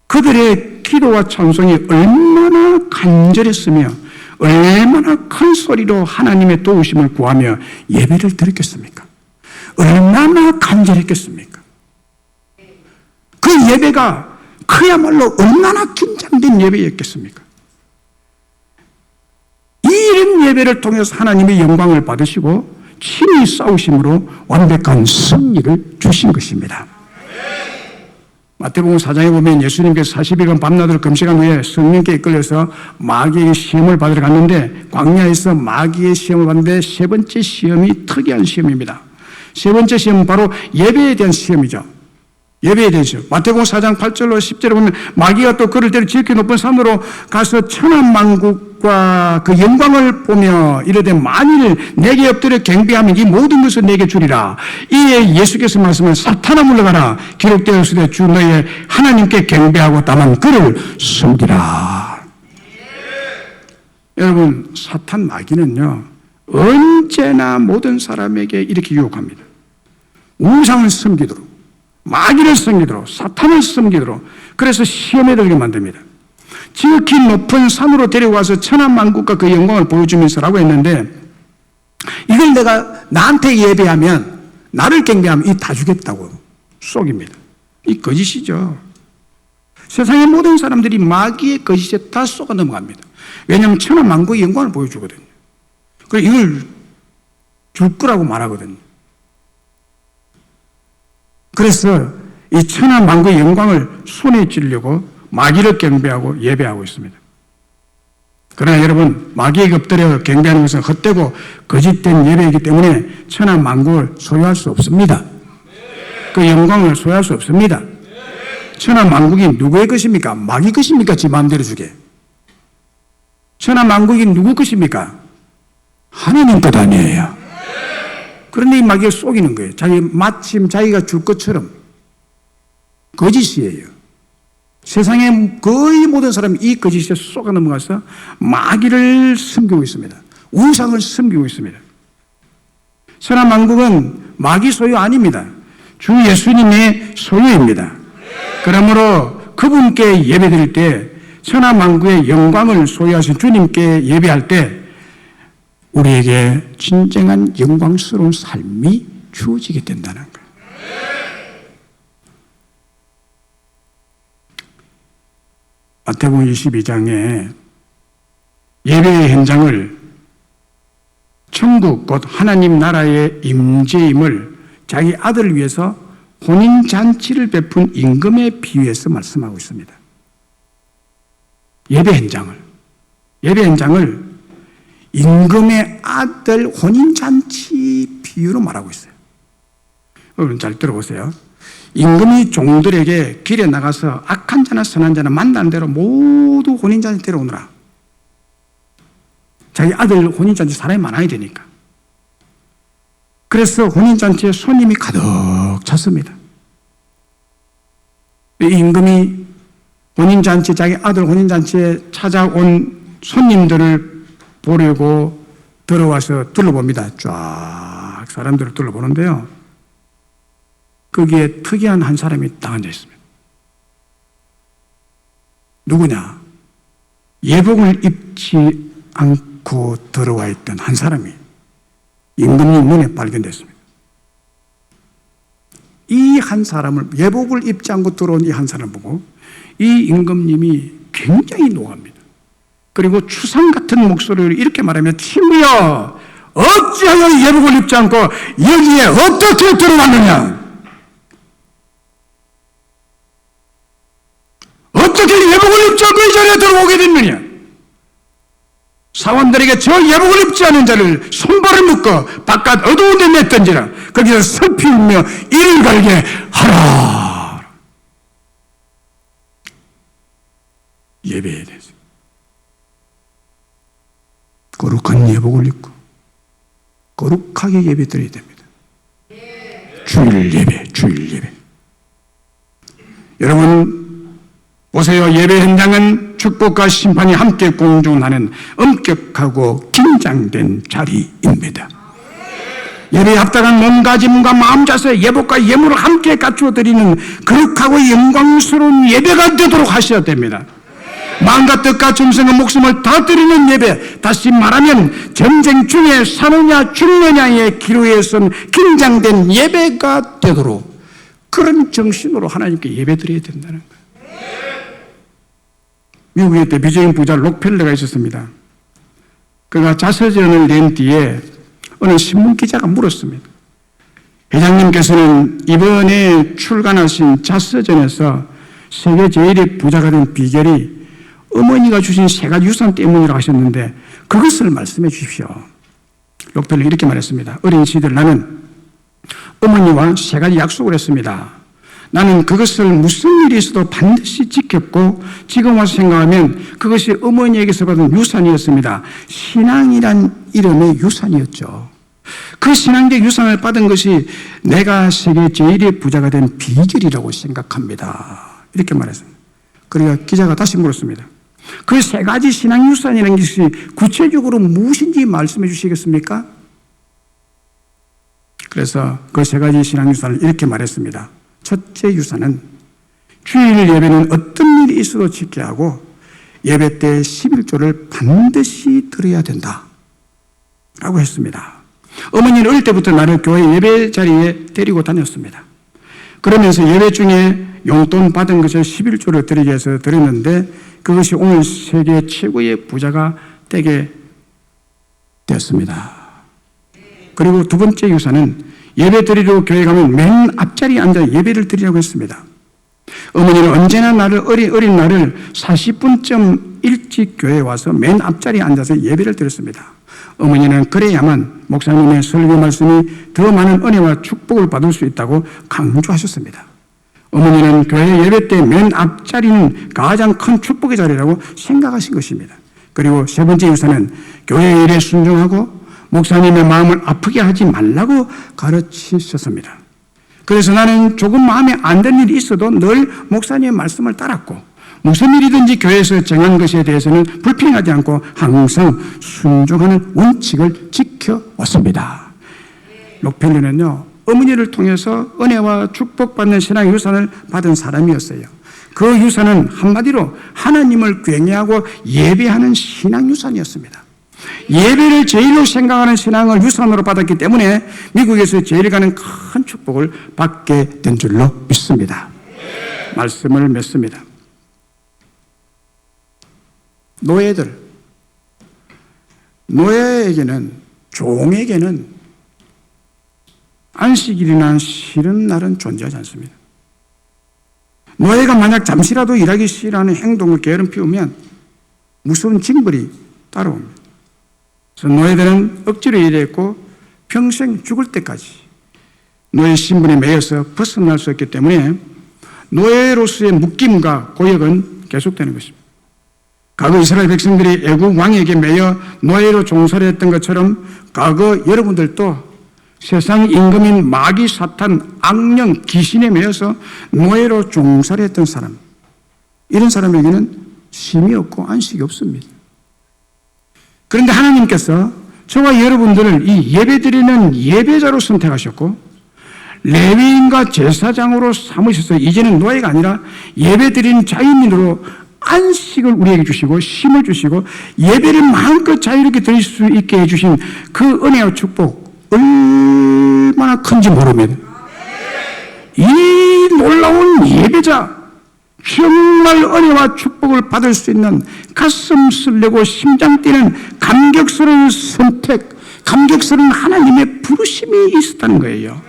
S1: 그들의 기도와 찬송이 얼마나 간절했으며 얼마나 큰 소리로 하나님의 도우심을 구하며 예배를 드렸겠습니까? 얼마나 간절했겠습니까? 그 예배가 그야말로 얼마나 긴장된 예배였겠습니까? 이런 예배를 통해서 하나님의 영광을 받으시고 친히 싸우심으로 완벽한 승리를 주신 것입니다. 마태복음 4장에 보면 예수님께서 40일간 밤낮을 금식한 후에 성령께 이끌려서 마귀의 시험을 받으러 갔는데 광야에서 마귀의 시험을 받는데 세 번째 시험이 특이한 시험입니다. 세 번째 시험은 바로 예배에 대한 시험이죠. 예배에 대한 시험. 마태복음 4장 8절로 10절에 보면 마귀가 또 그를 데려 지극히 높은 산으로 가서 천한만국과 그 영광을 보며 이르되 만일 내게 엎드려 경배하면 이 모든 것을 내게 주리라. 이에 예수께서 말씀하신 사탄아 물러가라. 기록되었으되 주 너의 하나님께 경배하고 다만 그를 섬기라. 여러분, 사탄 마귀는요 언제나 모든 사람에게 이렇게 유혹합니다. 우상을 섬기도록, 마귀를 섬기도록, 사탄을 섬기도록, 그래서 시험에 들게 만듭니다. 지극히 높은 산으로 데려와서 천한만국과 그 영광을 보여주면서라고 했는데, 이걸 내가 나한테 예배하면, 나를 경배하면 이 다 주겠다고 속입니다. 이 거짓이죠. 세상의 모든 사람들이 마귀의 거짓에 다 속아 넘어갑니다. 왜냐하면 천한만국의 영광을 보여주거든요. 그리고 이걸 줄 거라고 말하거든요. 그래서 이 천하 만국의 영광을 손에 쥐려고 마귀를 경배하고 예배하고 있습니다. 그러나 여러분, 마귀에게 엎드려 경배하는 것은 헛되고 거짓된 예배이기 때문에 천하 만국을 소유할 수 없습니다. 그 영광을 소유할 수 없습니다. 천하 만국이 누구의 것입니까? 마귀 것입니까? 지 마음대로 주게. 천하 만국이 누구 것입니까? 하나님 것 아니에요. 그런데 이 마귀가 속이는 거예요. 마침 자기가 줄 것처럼. 거짓이에요. 세상의 거의 모든 사람이 이 거짓에 속아 넘어가서 마귀를 섬기고 있습니다. 우상을 섬기고 있습니다. 천하 만국은 마귀 소유 아닙니다. 주 예수님의 소유입니다. 그러므로 그분께 예배드릴 때 천하 만국의 영광을 소유하신 주님께 예배할 때 우리에게 진정한 영광스러운 삶이 주어지게 된다는 거예요. 마태복음 22장에 예배의 현장을 천국 곧 하나님 나라의 임재임을 자기 아들을 위해서 혼인잔치를 베푼 임금에 비유해서 말씀하고 있습니다. 예배 현장을 임금의 아들 혼인잔치 비유로 말하고 있어요. 여러분 잘 들어보세요. 임금이 종들에게 길에 나가서 악한 자나 선한 자나 만난 대로 모두 혼인잔치 데려오느라. 자기 아들 혼인잔치 사람이 많아야 되니까. 그래서 혼인잔치에 손님이 가득 찼습니다. 이 임금이 자기 아들 혼인잔치에 찾아온 손님들을 보려고 들어와서 둘러봅니다. 쫙 사람들을 둘러보는데요. 거기에 특이한 한 사람이 딱 앉아 있습니다. 누구냐? 예복을 입지 않고 들어와 있던 한 사람이 임금님 눈에 발견됐습니다. 이 한 사람을, 예복을 입지 않고 들어온 이 한 사람을 보고 이 임금님이 굉장히 노합니다. 그리고 추상 같은 목소리로 이렇게 말하며, 친구여, 어찌하여 예복을 입지 않고 여기에 어떻게 들어왔느냐? 어떻게 예복을 입지 않고 이 자리에 들어오게 됐느냐? 사원들에게 저 예복을 입지 않은 자를 손발을 묶어 바깥 어두운 데 냈던지라 거기서 슬피 울며 이를 갈게 하라. 예배해야 되죠. 거룩한 예복을 입고 거룩하게 예배드려야 됩니다. 주일 예배. 여러분 보세요. 예배 현장은 축복과 심판이 함께 공존하는 엄격하고 긴장된 자리입니다. 예배에 합당한 몸가짐과 마음 자세, 예복과 예물을 함께 갖추어 드리는 거룩하고 영광스러운 예배가 되도록 하셔야 됩니다. 마음과 뜻과 정성과 목숨을 다 드리는 예배, 다시 말하면 전쟁 중에 사느냐 죽느냐의 기로에 선 긴장된 예배가 되도록 그런 정신으로 하나님께 예배 드려야 된다는 거예요. 미국의 대표적인 부자 록펠러가 있었습니다. 그가 자서전을 낸 뒤에 어느 신문기자가 물었습니다. 회장님께서는 이번에 출간하신 자서전에서 세계 제일의 부자가 된 비결이 어머니가 주신 세 가지 유산 때문이라고 하셨는데 그것을 말씀해 주십시오. 록펠러 이렇게 말했습니다. 어린 시절 나는 어머니와 세 가지 약속을 했습니다. 나는 그것을 무슨 일이 있어도 반드시 지켰고 지금 와서 생각하면 그것이 어머니에게서 받은 유산이었습니다. 신앙이란 이름의 유산이었죠. 그 신앙적 유산을 받은 것이 내가 세계 제일의 부자가 된 비결이라고 생각합니다. 이렇게 말했습니다. 그러니까 기자가 다시 물었습니다. 그 세 가지 신앙 유산이라는 것이 구체적으로 무엇인지 말씀해 주시겠습니까? 그래서 그 세 가지 신앙 유산을 이렇게 말했습니다. 첫째 유산은 주일 예배는 어떤 일이 있어도 지켜야 하고 예배 때 11조를 반드시 드려야 된다 라고 했습니다. 어머니는 어릴 때부터 나를 교회 예배 자리에 데리고 다녔습니다. 그러면서 예배 중에 용돈 받은 것을 11조를 드리기 위해서 드렸는데 그것이 오늘 세계 최고의 부자가 되게 되었습니다. 그리고 두 번째 유산은 예배 드리러 교회 가면 맨 앞자리에 앉아 예배를 드리라고 했습니다. 어머니는 언제나 어린 날을 40분쯤 일찍 교회에 와서 맨 앞자리에 앉아서 예배를 드렸습니다. 어머니는 그래야만 목사님의 설교 말씀이 더 많은 은혜와 축복을 받을 수 있다고 강조하셨습니다. 어머니는 교회 예배 때 맨 앞자리는 가장 큰 축복의 자리라고 생각하신 것입니다. 그리고 세 번째 유산은 교회 일에 순종하고 목사님의 마음을 아프게 하지 말라고 가르치셨습니다. 그래서 나는 조금 마음에 안 드는 일이 있어도 늘 목사님의 말씀을 따랐고 무슨 일이든지 교회에서 정한 것에 대해서는 불평하지 않고 항상 순종하는 원칙을 지켜왔습니다. 록펠리는요, 어머니를 통해서 은혜와 축복받는 신앙의 유산을 받은 사람이었어요. 그 유산은 한마디로 하나님을 경외하고 예배하는 신앙 유산이었습니다. 예배를 제일로 생각하는 신앙을 유산으로 받았기 때문에 미국에서 제일 가는 큰 축복을 받게 된 줄로 믿습니다. 말씀을 맺습니다. 노예에게는, 종에게는 안식일이나 쉬는 날은 존재하지 않습니다. 노예가 만약 잠시라도 일하기 싫어하는 행동을 게으름 피우면 무서운 징벌이 따라옵니다. 그래서 노예들은 억지로 일했고 평생 죽을 때까지 노예 신분에 매여서 벗어날 수 없기 때문에 노예로서의 묶임과 고역은 계속되는 것입니다. 과거 이스라엘 백성들이 애국 왕에게 매여 노예로 종살이 했던 것처럼 과거 여러분들도 세상 임금인 마귀 사탄 악령 귀신에 매여서 노예로 종살이 했던 사람, 이런 사람에게는 쉼이 없고 안식이 없습니다. 그런데 하나님께서 저와 여러분들을 이 예배드리는 예배자로 선택하셨고 레위인과 제사장으로 삼으셔서 이제는 노예가 아니라 예배드리는 자유민으로 안식을 우리에게 주시고 쉼을 주시고 예배를 마음껏 자유롭게 드릴 수 있게 해주신 그 은혜와 축복 얼마나 큰지 모릅니다. 이 놀라운 예배자, 정말 은혜와 축복을 받을 수 있는 가슴 설레고 심장 뛰는 감격스러운 선택, 감격스러운 하나님의 부르심이 있었다는 거예요.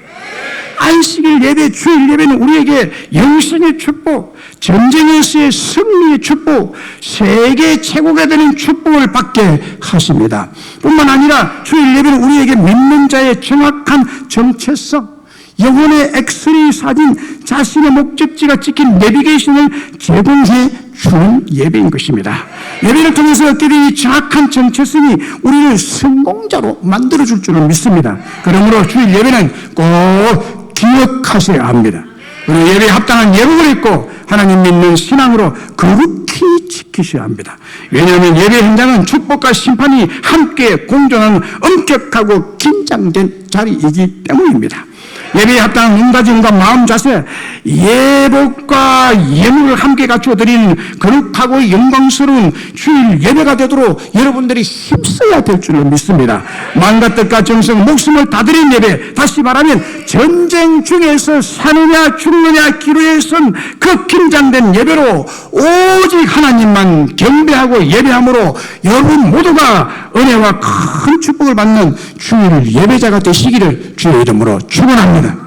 S1: 안식일 예배, 주일 예배는 우리에게 영생의 축복, 전쟁에서의 승리의 축복, 세계 최고가 되는 축복을 받게 하십니다. 뿐만 아니라 주일 예배는 우리에게 믿는 자의 정확한 정체성, 영혼의 엑스레이 사진, 자신의 목적지가 찍힌 내비게이션을 제공해 주는 예배인 것입니다. 예배를 통해서 얻게 된 이 정확한 정체성이 우리를 성공자로 만들어줄 줄을 믿습니다. 그러므로 주일 예배는 꼭 기억하셔야 합니다. 그리고 예배에 합당한 예복을 입고 하나님 믿는 신앙으로 거룩히 지키셔야 합니다. 왜냐하면 예배 현장은 축복과 심판이 함께 공존하는 엄격하고 긴장된 자리이기 때문입니다. 예배에 합당한 눈가짐과 마음 자세, 예복과 예물을 함께 갖추어 드리는 거룩하고 영광스러운 주일 예배가 되도록 여러분들이 힘써야 될 줄로 믿습니다. 마음과 뜻과 정성, 목숨을 다 드린 예배, 다시 말하면 전쟁 중에서 사느냐 죽느냐 기로에 선 그 긴장된 예배로 오직 하나님만 경배하고 예배함으로 여러분 모두가 은혜와 큰 축복을 받는 주일 예배자가 되시기를 주의 이름으로 축원합니다.